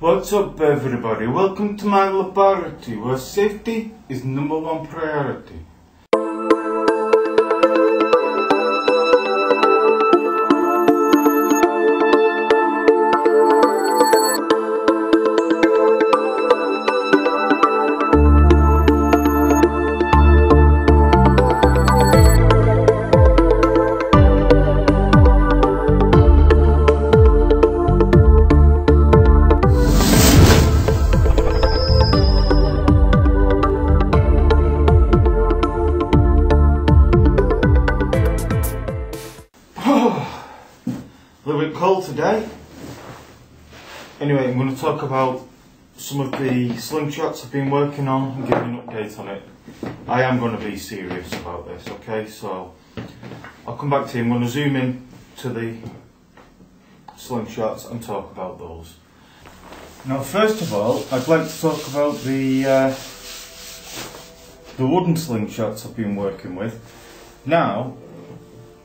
What's up everybody, welcome to my laboratory where safety is #1 priority. A little bit cold today. Anyway, I'm going to talk about some of the slingshots I've been working on and give you an update on it. I am going to be serious about this, okay? So I'll come back to you. I'm going to zoom in to the slingshots and talk about those. Now, first of all, I'd like to talk about the wooden slingshots I've been working with. Now,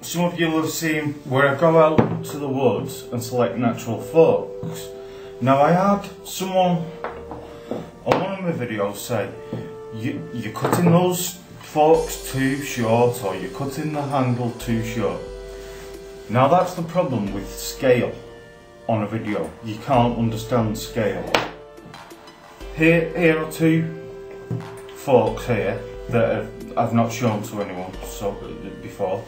some of you will have seen where I go out to the woods and select natural forks. Now, I had someone on one of my videos say, you're cutting those forks too short, or you're cutting the handle too short. Now, that's the problem with scale on a video. You can't understand scale. Here are two forks here that I've not shown to anyone before.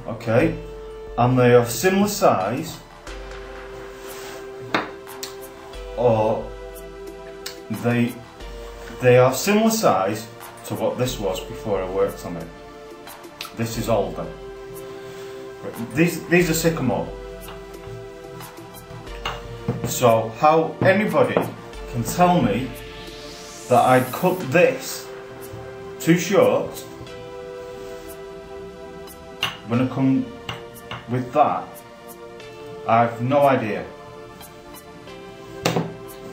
Okay, and they are similar size, or they are similar size to what this was before I worked on it. This is older. These are sycamore. So how anybody can tell me that I cut this too short when I come with that, I have no idea.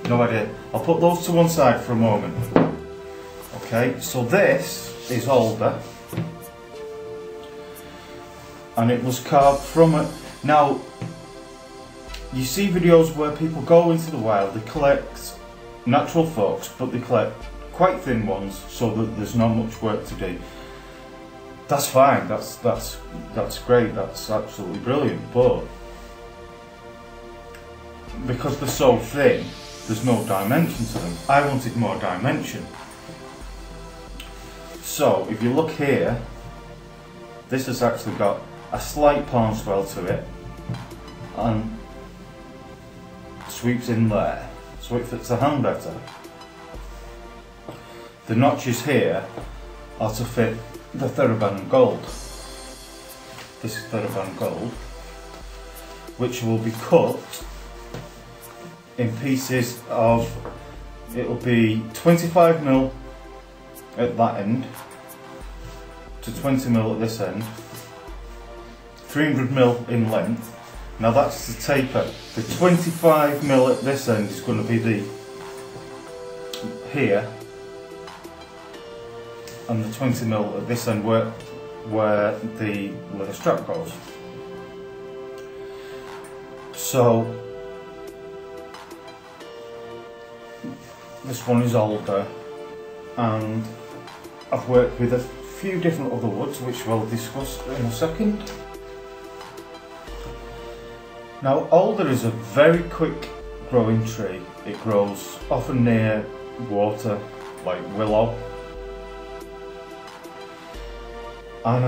No idea. I'll put those to one side for a moment. Okay, so this is older, and it was carved from it. Now, you see videos where people go into the wild, they collect natural forks, but they collect quite thin ones so that there's not much work to do. That's fine, that's great, that's absolutely brilliant, but because they're so thin, there's no dimension to them. I wanted more dimension. So if you look here, this has actually got a slight palm swell to it and sweeps in there, so it fits the hand better. The notches here are to fit the Thornber gold. This is Thornber gold, which will be cut in pieces of, it'll be 25mm at that end to 20mm at this end, 300mm in length. Now that's the taper. The 25mm at this end is going to be the here, and the 20mm at this end where the leather strap goes. So this one is older, and I've worked with a few different other woods which we'll discuss in a second. Now, alder is a very quick growing tree. It grows often near water, like willow. And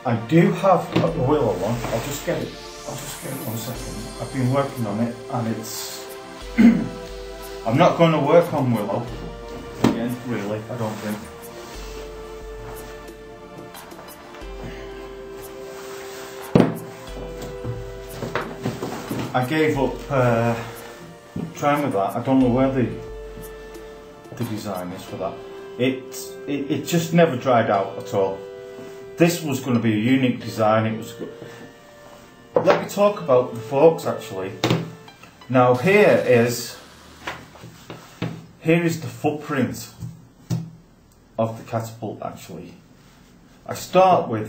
I do have a willow one. I'll just get it 1 second. I've been working on it, and it's I'm not going to work on willow again, really, I don't think. I gave up trying with that. I don't know where the design is for that. It just never dried out at all. This was going to be a unique design. It was good. Let me talk about the forks actually. Now here is the footprint of the catapult actually. I start with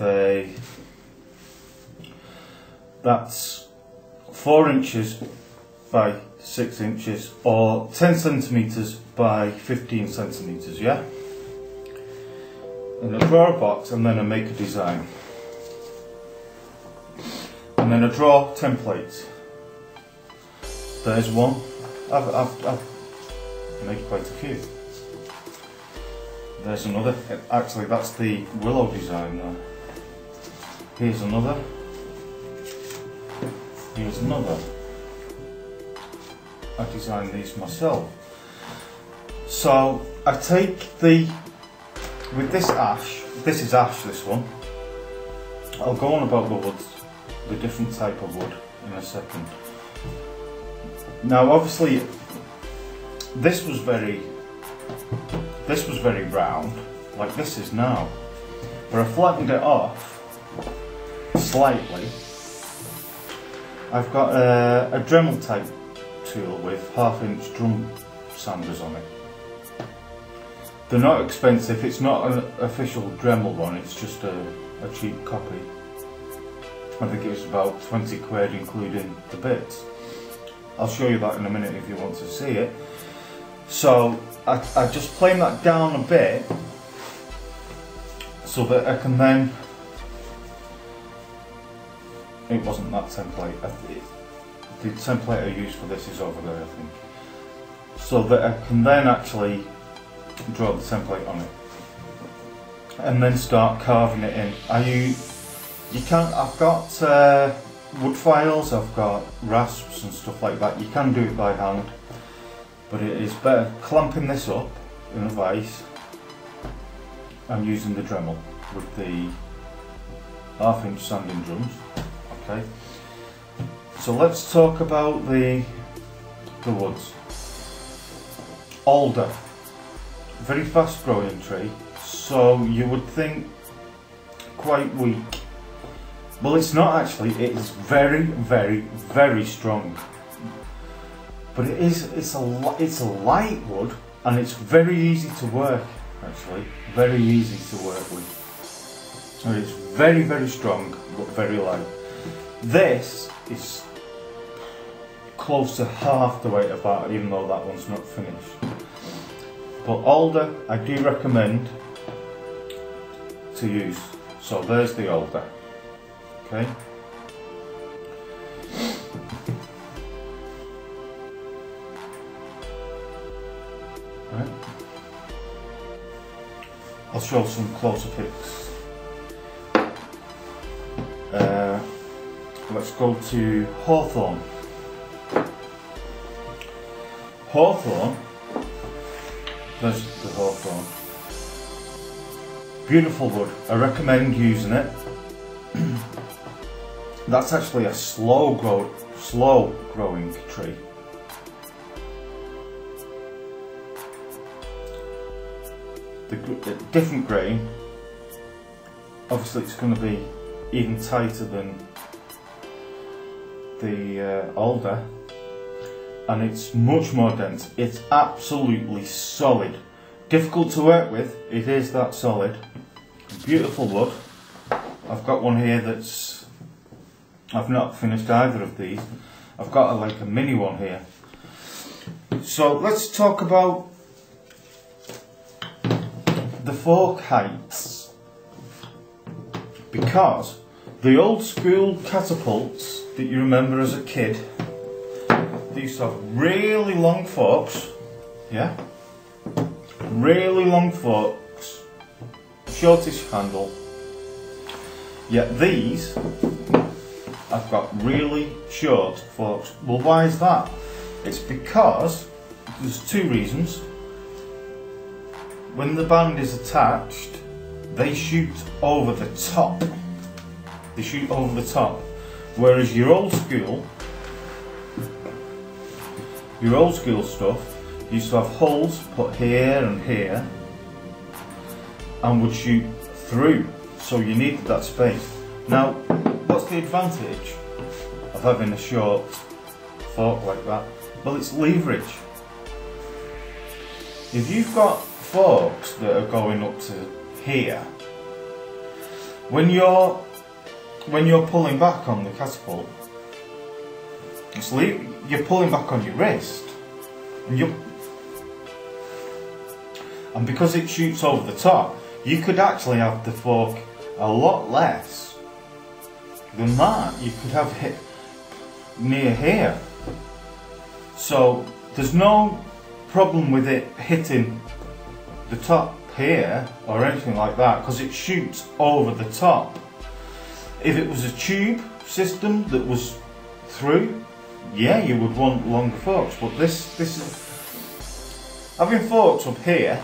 that's 4 inches by 6 inches or 10 centimetres by 15 centimetres, yeah? And I draw a box and then I make a design. And then I draw templates. There's one. I've made quite a few. There's another. Actually, that's the willow design there. Here's another. Here's another. I designed these myself. So I take with this ash. This is ash. This one. I'll go on about the woods, the different type of wood in a second. Now, obviously, this was very round, like this is now, but I flattened it off slightly. I've got a Dremel type tool with 1/2" drum sanders on it. They're not expensive, it's not an official Dremel one, it's just a cheap copy. I think it was about 20 quid including the bits. I'll show you that in a minute if you want to see it. So I just plane that down a bit so that I can then, it wasn't that template, the template I used for this is over there I think, so that I can then actually draw the template on it and then start carving it in. I've got wood files, I've got rasps and stuff like that. You can do it by hand, but it is better clamping this up in a vise and using the Dremel with the 1/2" sanding drums. Okay, so let's talk about the woods. Alder, very fast growing tree, so you would think quite weak. Well, it's not actually, it is very, very, very strong. But it's a light wood and it's very easy to work, actually. Very easy to work with. And it's very, very strong, but very light. This is close to half the weight of that, even though that one's not finished. But alder, I do recommend to use. So there's the alder. Okay. Right. I'll show some closer pics. Let's go to hawthorn. Hawthorn. There's the hawthorn. Beautiful wood. I recommend using it. That's actually a slow growing tree. The different grain, obviously it's going to be even tighter than the alder, and it's much more dense. It's absolutely solid. Difficult to work with, it is that solid. Beautiful wood. I've got one here that's, I've not finished either of these. I've got like a mini one here. So let's talk about the fork heights, because the old school catapults that you remember as a kid, they used to have really long forks, yeah, really long forks, shortish handle. Yet these, I've got really short forks. Well, why is that? It's because there's two reasons. When the band is attached, they shoot over the top. They shoot over the top. Whereas your old school stuff used to have holes put here and here and would shoot through. So you needed that space. Now, what's the advantage of having a short fork like that? Well, it's leverage. If you've got forks that are going up to here, when you're pulling back on the catapult, So you're pulling back on your wrist, and because it shoots over the top, you could actually have the fork a lot less than that. You could have hit near here. So there's no problem with it hitting the top here or anything like that, because it shoots over the top. If it was a tube system that was through, yeah, you would want longer forks, but this is having forks up here,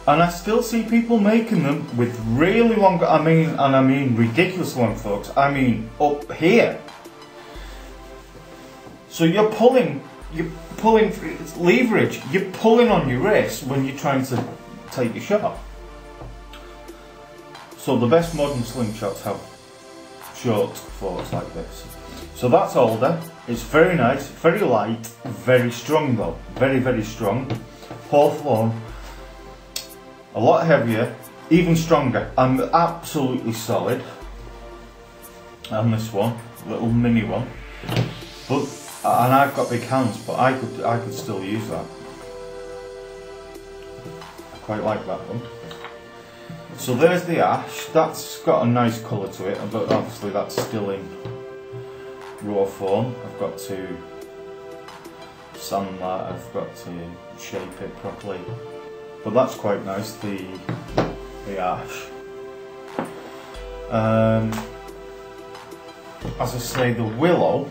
and I still see people making them with really long, I mean ridiculous long forks, I mean up here. So you're pulling, it's leverage, you're pulling on your wrist when you're trying to take your shot. So the best modern slingshots have short forks like this. So that's older, it's very nice, very light, very strong though, very, very strong. Hawthorn, a lot heavier, even stronger, and absolutely solid. And this one, little mini one. And I've got big hands, but I could still use that. I quite like that one. So there's the ash. That's got a nice colour to it, but obviously that's still in raw form. I've got to sand that. I've got to shape it properly. But that's quite nice. The ash. As I say, the willow.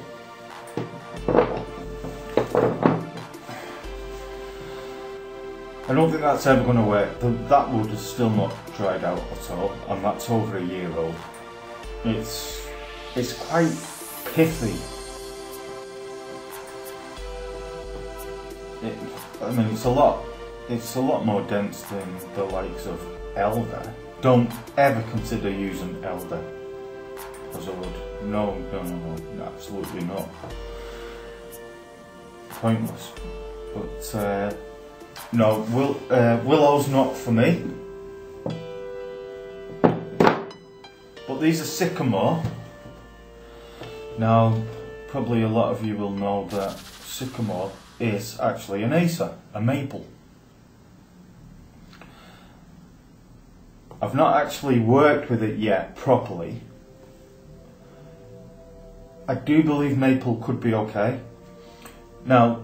I don't think that's ever going to work. That wood is still not dried out at all, and that's over a year old. It's quite pithy. I mean, it's a lot more dense than the likes of elder. Don't ever consider using elder as a wood. No, absolutely not. Pointless. But no, willow's not for me. But these are sycamore. Now, probably a lot of you will know that sycamore is actually an acer, a maple. I've not actually worked with it yet properly. I do believe maple could be okay. Now,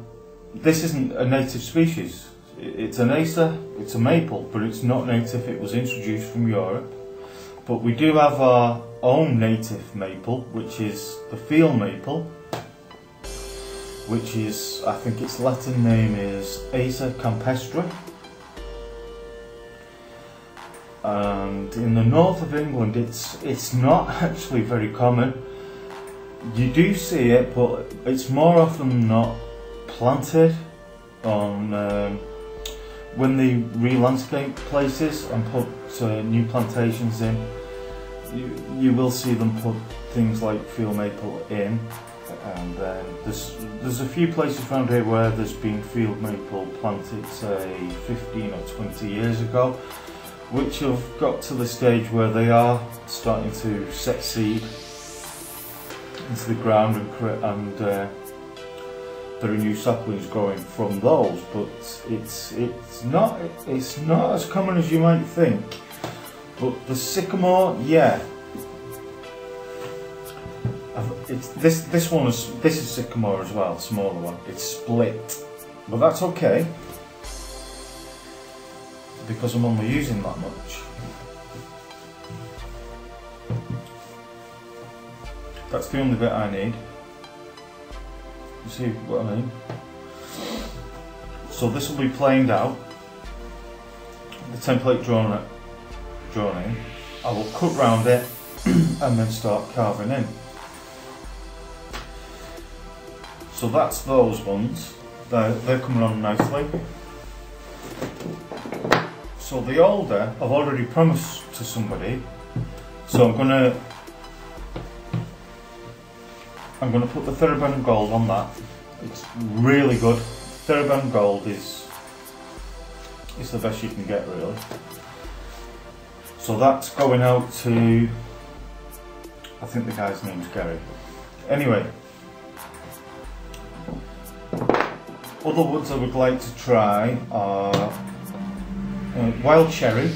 this isn't a native species. It's an acer, it's a maple, but it's not native. It was introduced from Europe. But we do have our own native maple, which is the field maple, which is, I think its Latin name is Acer campestre. And in the north of England, it's not actually very common. You do see it, but it's more often than not planted on when they re-landscape places and put new plantations in. You will see them put things like field maple in, and then there's a few places around here where there's been field maple planted, say 15 or 20 years ago, which have got to the stage where they are starting to set seed into the ground, and there are new saplings growing from those. But it's not as common as you might think. But the sycamore, yeah, this is sycamore as well, smaller one. It's split, but that's okay because I'm only using that much. That's the only bit I need. You see what I mean? So this will be planed out. The template drawn in. I will cut round it and then start carving in. So that's those ones. They're coming on nicely. So the older, I've already promised to somebody. So I'm gonna put the Thornber gold on that. It's really good. Thornber gold is the best you can get, really. So that's going out to, I think the guy's name's Gary. Anyway, Other woods I would like to try are wild cherry.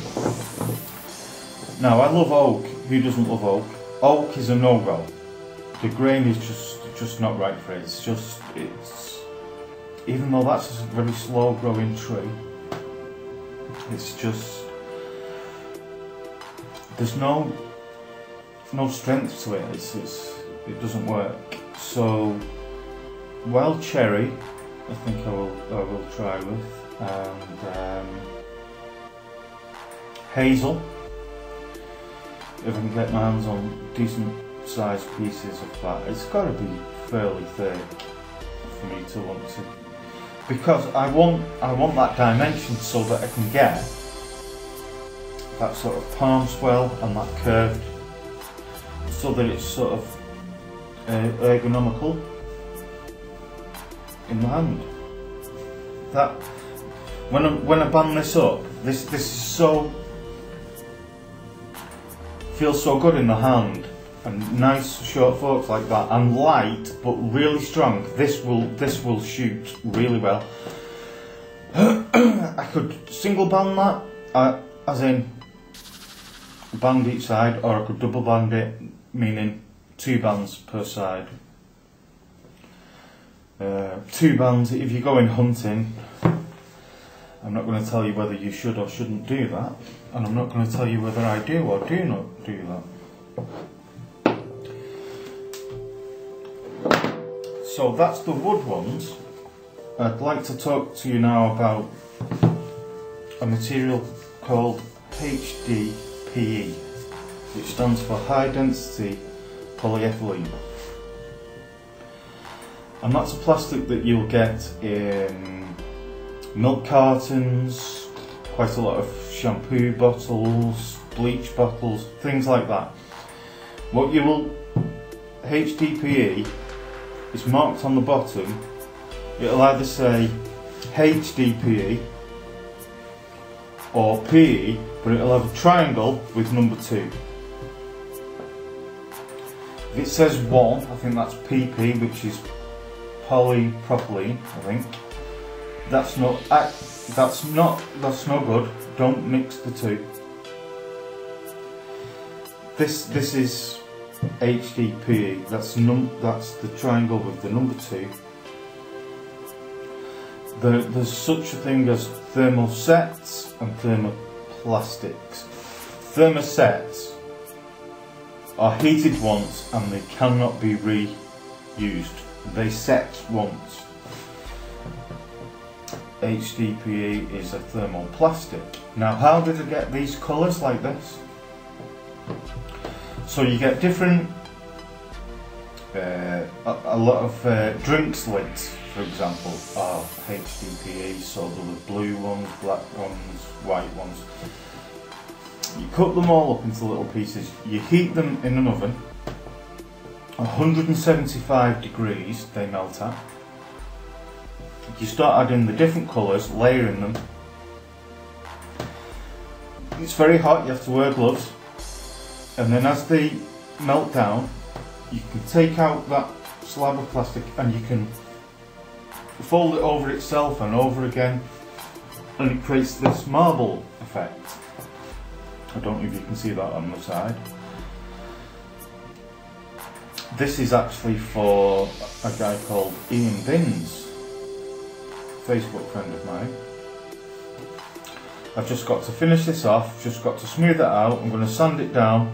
Now I love oak. Who doesn't love oak? Oak is a no-go. The grain is just not right for it. It's even though that's a very slow growing tree, it's just, there's no strength to it. It doesn't work. So wild cherry, I think I will try with, and hazel. If I can get my hands on decent sized pieces of that, it's got to be fairly thick for me to want to, because I want that dimension so that I can get that sort of palm swell and that curved, so that it's sort of ergonomical in the hand. That when I band this up, this is so, feels so good in the hand, and nice short forks like that, and light but really strong. This will shoot really well. I could single band that, as in band each side, or I could double band it, meaning 2 bands per side. 2 bands if you're going hunting. I'm not going to tell you whether you should or shouldn't do that, and I'm not going to tell you whether I do or do not do that. So that's the wood ones. I'd like to talk to you now about a material called HDPE, which stands for high density polyethylene. And that's a plastic that you'll get in milk cartons, quite a lot of shampoo bottles, bleach bottles, things like that. What you will, HDPE is marked on the bottom. It'll either say HDPE or PE, but it'll have a triangle with number 2. If it says 1, I think that's PP, which is polypropylene, I think. That's no good. Don't mix the two. This is HDPE. That's the triangle with the number 2. There's such a thing as thermosets and thermoplastics. Thermosets are heated once and they cannot be reused. They set once. HDPE is a thermoplastic. Now, how did I get these colours like this? So you get different, a lot of drinks lids, for example, are HDPE. So there were blue ones, black ones, white ones. You cut them all up into little pieces. You heat them in an oven. 175 degrees they melt at. You start adding the different colours, layering them. It's very hot, you have to wear gloves. And then as they melt down, you can take out that slab of plastic and you can fold it over itself and over again, and it creates this marble effect. I don't know if you can see that on the side. This is actually for a guy called Ian Binns, Facebook friend of mine. I've just got to finish this off, just got to smooth it out. I'm going to sand it down,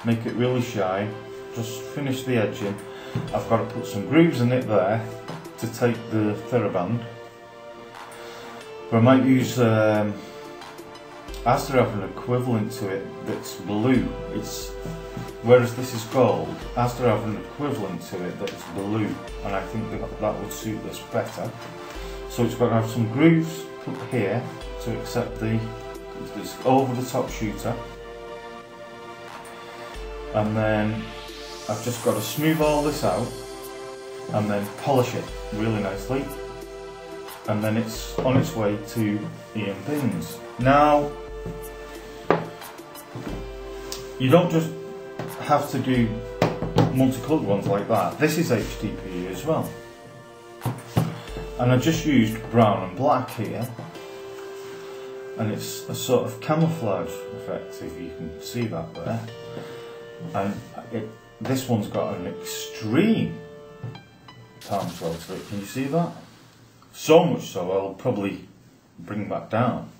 make it really shine, just finish the edging. I've got to put some grooves in it there to take the TheraBand. But I might use, as to have an equivalent to it that's blue. Whereas this is gold, as to have an equivalent to it that's blue, and I think that would suit this better. So it's got to have some grooves put here to accept this over the top shooter, and then I've just got to smooth all this out and then polish it really nicely, and then it's on its way to Ian Binns. Now, you don't just have to do multicoloured ones like that. This is HDPE as well. And I just used brown and black here, and it's a sort of camouflage effect, if you can see that there. And this one's got an extreme palm swell to it. Can you see that? So much so I'll probably bring that down.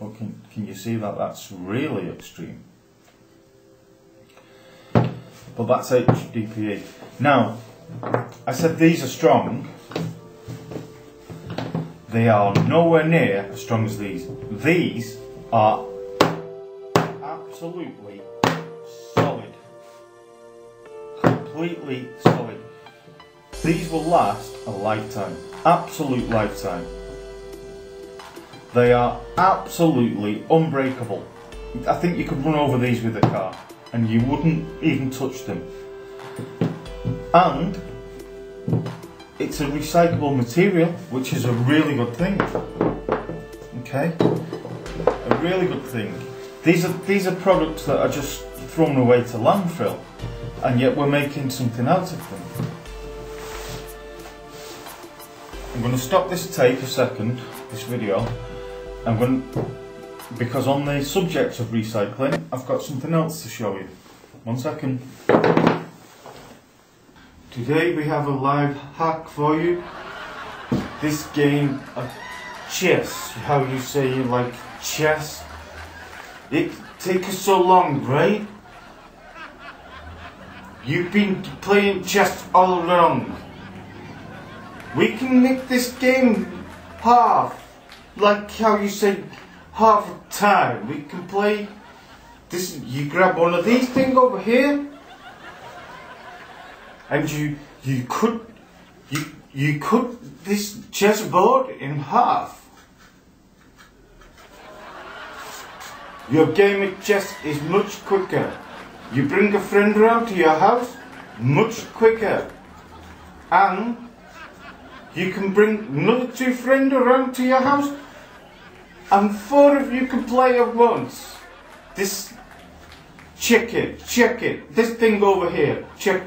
Oh, can you see that? That's really extreme. But that's HDPE. Now, I said these are strong. They are nowhere near as strong as these. These are absolutely solid. Completely solid. These will last a lifetime. Absolute lifetime. They are absolutely unbreakable. I think you could run over these with a car and you wouldn't even touch them. And it's a recyclable material, which is a really good thing. Okay? A really good thing. These are products that are just thrown away to landfill, and yet we're making something out of them. I'm going to stop this tape a second, this video. Because on the subject of recycling, I've got something else to show you. 1 second. Today we have a live hack for you. This game of chess, how you say you like chess. It takes us so long, right? You've been playing chess all along. We can make this game half, like how you say half the time. We can play this. You grab one of these things over here, and you cut this chessboard in half. Your game of chess is much quicker. You bring a friend around to your house much quicker, and you can bring another 2 friends around to your house, and 4 of you can play at once. This, check it, this thing over here, check.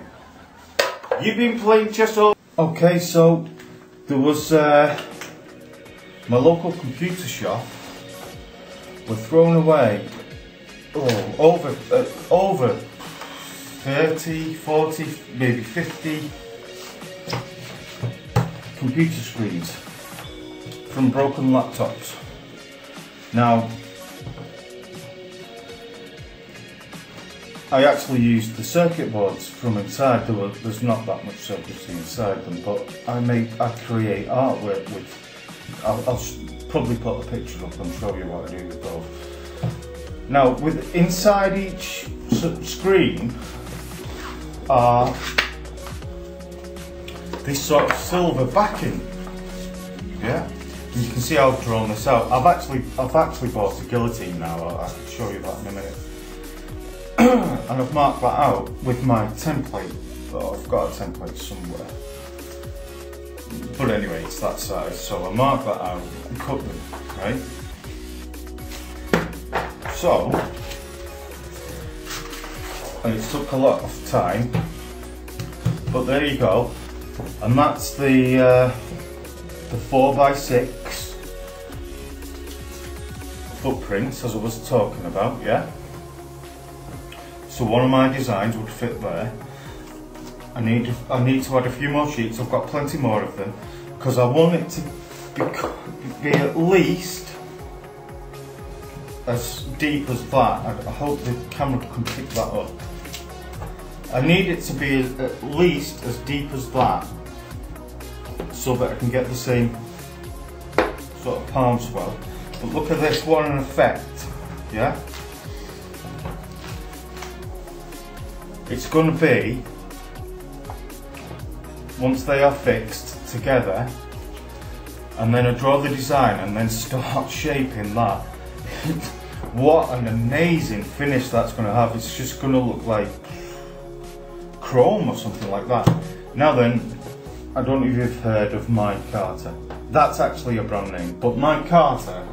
You've been playing chess all... Okay, so there was my local computer shop were thrown away over 30, 40, maybe 50 computer screens from broken laptops. Now, I actually used the circuit boards from inside. There's not that much circuitry inside them, but I create artwork with. I'll probably put a picture up and show you what I do with those. Now, with inside each screen are this sort of silver backing. Yeah, and you can see how I've drawn this out. I've actually bought a guillotine now. I'll show you that in a minute. And I've marked that out with my template. Oh, I've got a template somewhere. But anyway, it's that size, so I mark that out and cut them, right? So, and it took a lot of time, but there you go. And that's the 4x6 footprints, as I was talking about, yeah? So one of my designs would fit there. I need to add a few more sheets. I've got plenty more of them because I want it to be at least as deep as that. I hope the camera can pick that up. I need it to be at least as deep as that so that I can get the same sort of palm swell. But look at this one in effect, yeah? It's going to be, once they are fixed together, and then I draw the design and then start shaping that. What an amazing finish that's going to have. It's just going to look like chrome or something like that. Now then, I don't know if you've heard of Mike Carter. That's actually a brand name, but Mike Carter,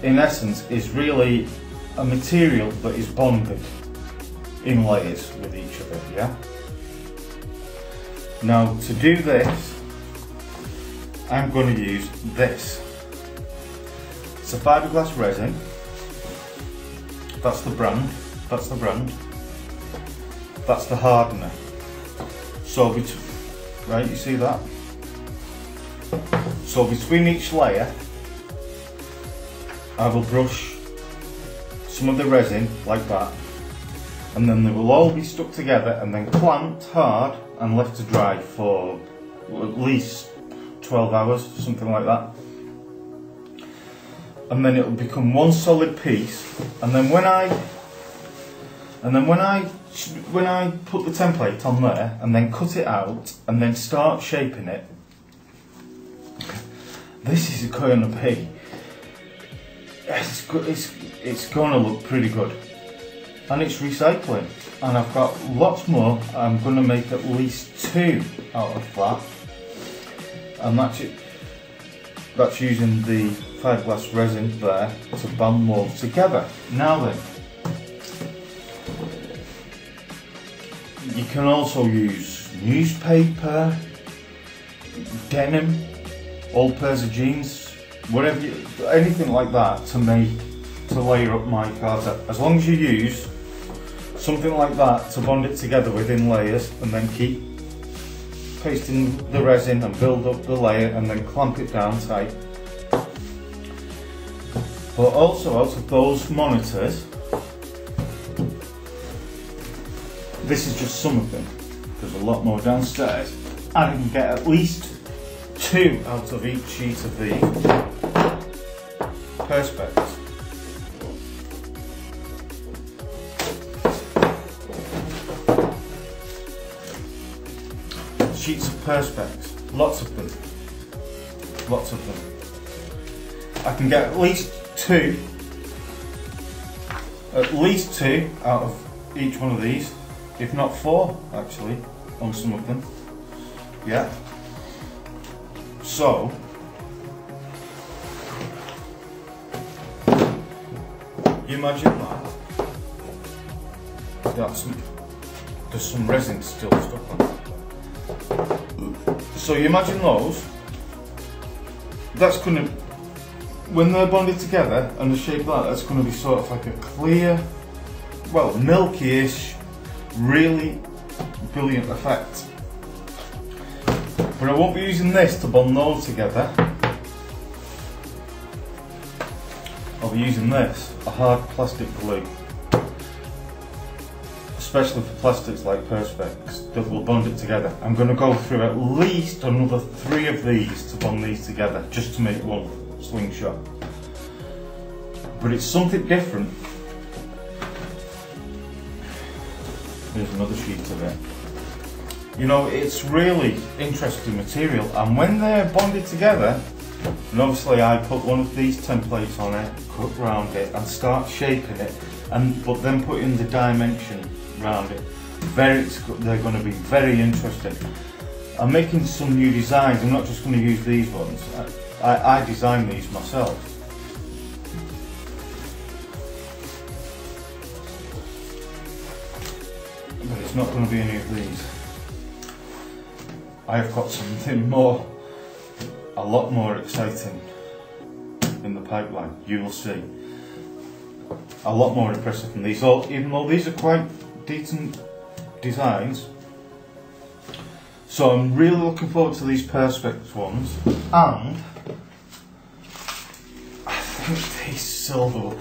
in essence, is really a material that is bonded in layers with each other, yeah? Now, to do this, I'm going to use this. It's a fiberglass resin. That's the brand. That's the brand. That's the hardener. So, right, you see that? So between each layer, I will brush some of the resin like that, and then they will all be stuck together and then clamped hard and left to dry for at least 12 hours, something like that. And then it will become one solid piece. And then when I put the template on there and then cut it out and then start shaping it, this is going to be, it's going to look pretty good. And it's recycling. And I've got lots more. I'm going to make at least 2 out of that. And that's it. That's using the fiberglass resin there to band them all together. Now then, you can also use newspaper, denim, old pairs of jeans, whatever, anything like that to layer up my carter. As long as you use something like that to bond it together within layers, and then keep pasting the resin and build up the layer and then clamp it down tight. But also out of those monitors, this is just some of them. There's a lot more downstairs. I can get at least 2 out of each sheet of the perspex. Sheets of perspex, lots of them. I can get at least 2 out of each one of these, if not 4 actually, on some of them. Yeah. So, you imagine that. There's some resin still stuck on it. So you imagine those. That's going to, when they're bonded together and the shape like that, that's going to be sort of like a clear, well, milky-ish, really brilliant effect. But I won't be using this to bond those together. I'll be using this, a hard plastic glue. Especially for plastics like perspex that will bond it together. I'm going to go through at least another 3 of these to bond these together, just to make one slingshot. But it's something different. Here's another sheet of it. You know, it's really interesting material, and when they're bonded together, and obviously I put one of these templates on it, cut round it and start shaping it, but then put in the dimension around it. They're going to be very interesting. I'm making some new designs. I'm not just going to use these ones. I designed these myself. But it's not going to be any of these. I have got something more, a lot more exciting in the pipeline. You will see. A lot more impressive than these. Even though these are quite decent designs. So I'm really looking forward to these perspex ones, and I think these silver,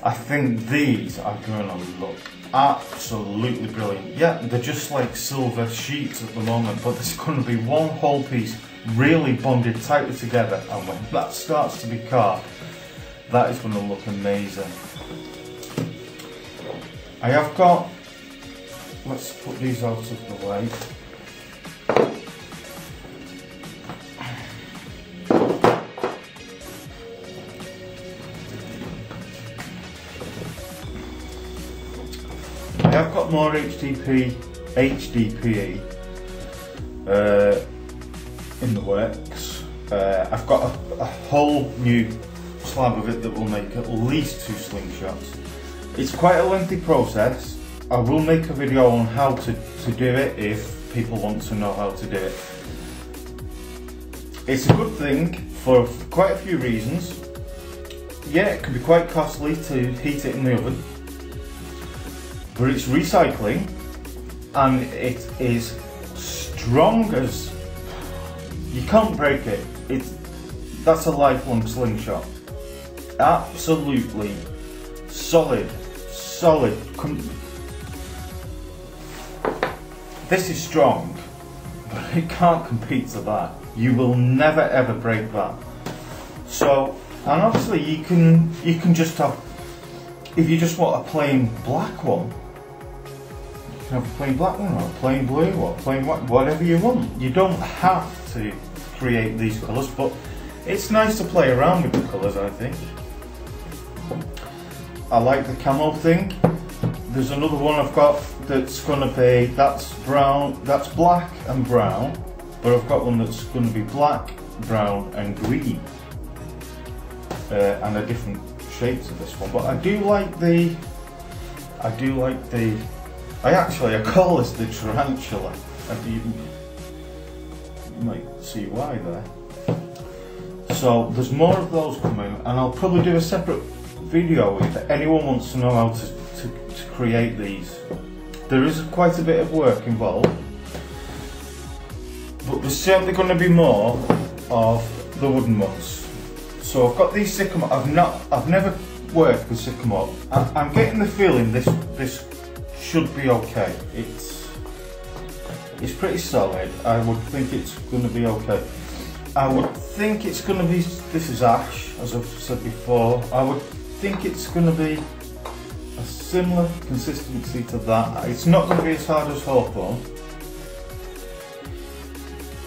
I think these are going to look absolutely brilliant. Yeah, they're just like silver sheets at the moment, but there's going to be one whole piece really bonded tightly together, and when that starts to be carved, that is going to look amazing. I have got, let's put these out of the way. I have got more HDPE in the works. I've got a whole new slab of it that will make at least 2 slingshots. It's quite a lengthy process. I will make a video on how to do it if people want to know how to do it. It's a good thing for quite a few reasons. Yeah, it can be quite costly to heat it in the oven, but it's recycling and it is strong as you can't break it. That's a lifelong slingshot. Absolutely solid. This is strong, but it can't compete to that. You will never ever break that. So, and obviously you can just have, if you just want a plain black one, you can have a plain black one or a plain blue or a plain white, whatever you want. You don't have to create these colours, but it's nice to play around with the colours, I think. I like the camo thing. There's another one I've got that's going to be, that's brown, that's black and brown, but I've got one that's going to be black, brown and green, and a different shades of this one. But I call this the tarantula. You might see why there. So there's more of those coming, and I'll probably do a separate video if anyone wants to know how to create these. There is quite a bit of work involved, but there's certainly going to be more of the wooden ones. So I've got these sycamore. I've never worked with sycamore. I'm getting the feeling this should be okay. It's pretty solid. I would think it's going to be okay. I would think it's going to be, this is ash, as I've said before. I would think it's going to be a similar consistency to that. It's not going to be as hard as hawthorn,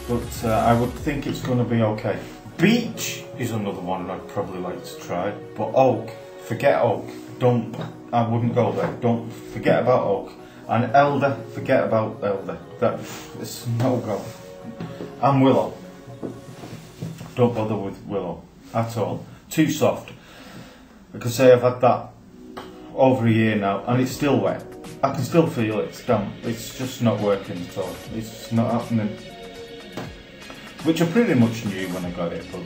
but I would think it's going to be okay. Beech is another one I'd probably like to try, but oak, forget oak. I wouldn't go there. Don't forget about oak. And elder, forget about elder. It's no go. And willow. Don't bother with willow at all. Too soft. Like I say, I've had that over a year now and it's still wet. I can still feel it's damp. It's just not working at all. It's not happening. Which I pretty much knew when I got it, but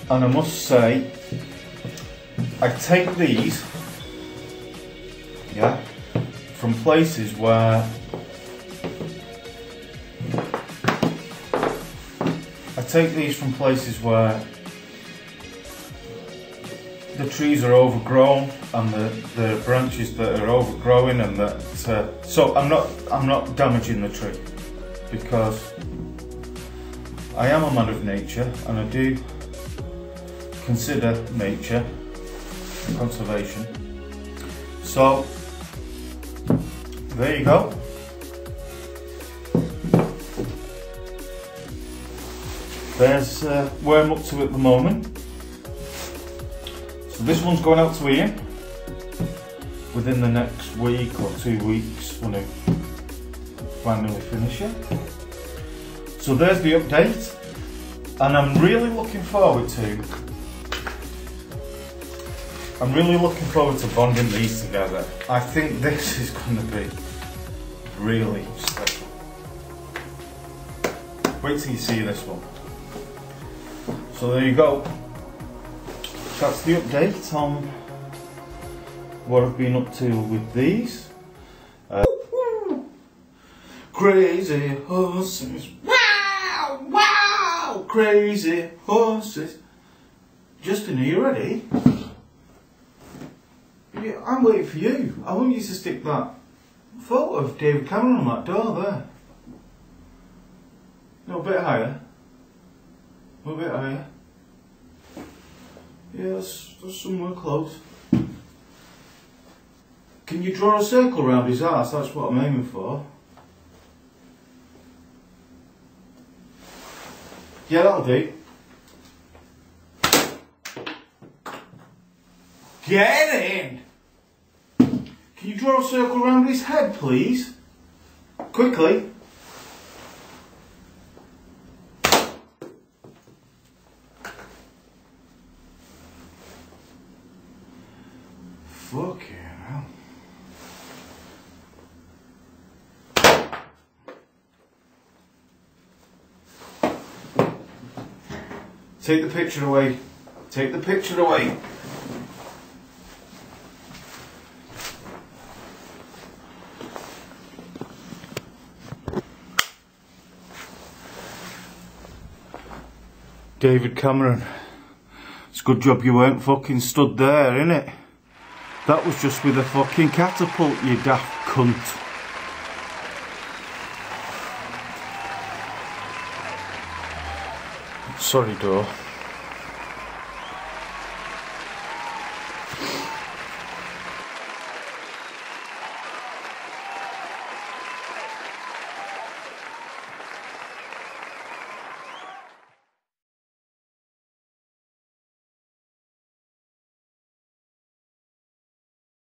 and I must say, I take these, yeah, from places where the trees are overgrown and the branches that are overgrowing, and that so I'm not damaging the tree, because I am a man of nature and I do consider nature conservation. So there you go. There's where I'm up to at the moment. So this one's going out to Ian within the next week or 2 weeks when I finally finish it. So there's the update, and I'm really looking forward to bonding these together. I think this is going to be really special. Wait till you see this one. So there you go. That's the update on what I've been up to with these. Crazy horses, wow, wow, crazy horses. Justin, are you ready? Yeah, I'm waiting for you. I want you to stick that photo of David Cameron on that door there. No, a bit higher. A bit higher. Yeah, that's somewhere close. Can you draw a circle around his arse? That's what I'm aiming for. Yeah, that'll do. Get in! Can you draw a circle around his head, please? Quickly. Fucking hell. Take the picture away. Take the picture away. David Cameron, it's a good job you weren't fucking stood there, innit? That was just with a fucking catapult, you daft cunt. Sorry, Dor.